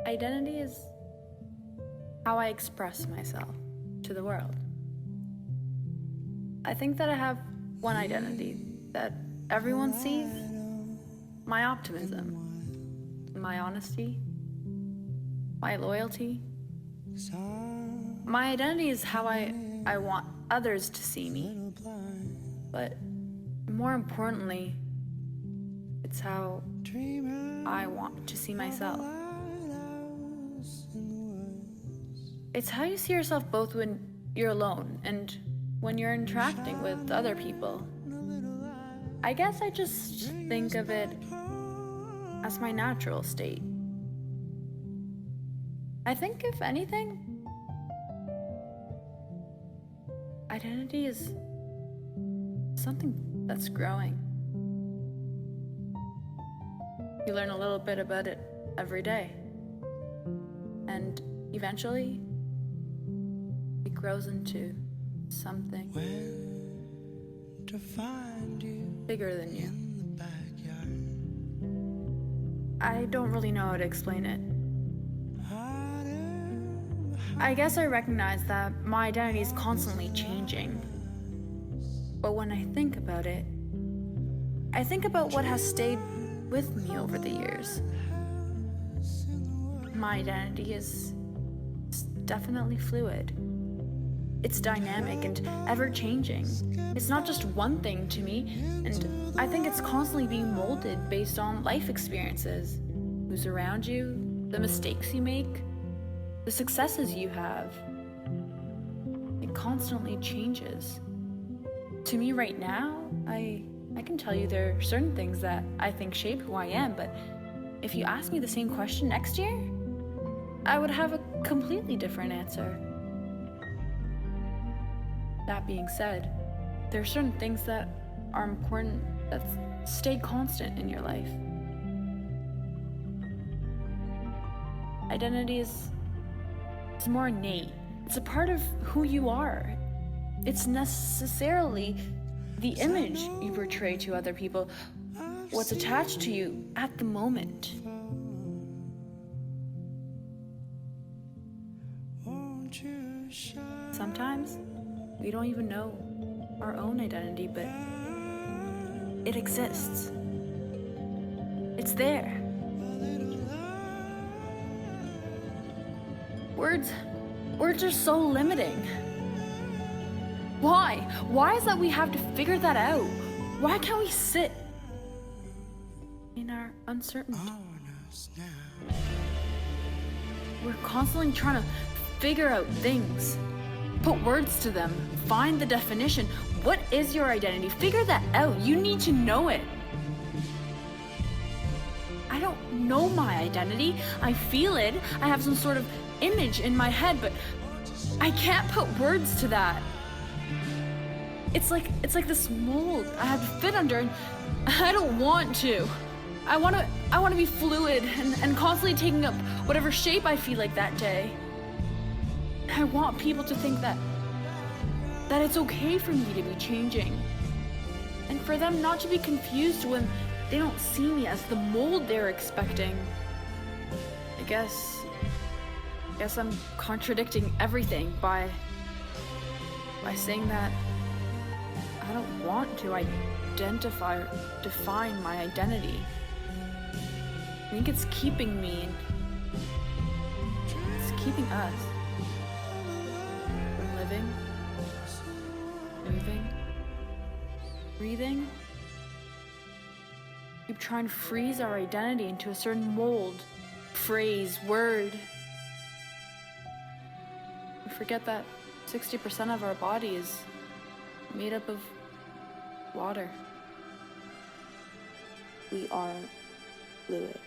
Identity is how I express myself to the world. I think that I have one identity that everyone sees: my optimism, my honesty, my loyalty. My identity is how I want others to see me, but more importantly, it's how I want to see myself. It's how you see yourself both when you're alone and when you're interacting with other people. I guess I just think of it as my natural state. I think if anything, identity is something that's growing. You learn a little bit about it every day, and eventually it grows into something bigger than you. I don't really know how to explain it. I guess I recognize that my identity is constantly changing. But when I think about it, I think about what has stayed with me over the years. My identity is definitely fluid. It's dynamic and ever-changing. It's not just one thing to me, and I think it's constantly being molded based on life experiences, who's around you, the mistakes you make, the successes you have. It constantly changes. To me right now, I can tell you there are certain things that I think shape who I am, but if you ask me the same question next year, I would have a completely different answer. That being said, there are certain things that are important that stay constant in your life. Identity is more innate. It's a part of who you are. It's necessarily the image you portray to other people, what's attached to you at the moment. Sometimes we don't even know our own identity, but it exists. It's there. Words are so limiting. Why? Why is that we have to figure that out? Why can't we sit in our uncertainty? We're constantly trying to figure out things, put words to them, find the definition. What is your identity? Figure that out. You need to know it. I don't know my identity. I feel it. I have some sort of image in my head, but I can't put words to that. It's like this mold I have to fit under, and I don't want to. I want to be fluid and constantly taking up whatever shape I feel like that day. I want people to think that it's okay for me to be changing, and for them not to be confused when they don't see me as the mold they're expecting. I guess I'm contradicting everything by saying that I don't want to identify or define my identity. I think it's keeping me, it's keeping us from living, moving, breathing. We keep trying to freeze our identity into a certain mold, phrase, word. We forget that 60% of our body is made up of water. We are fluid.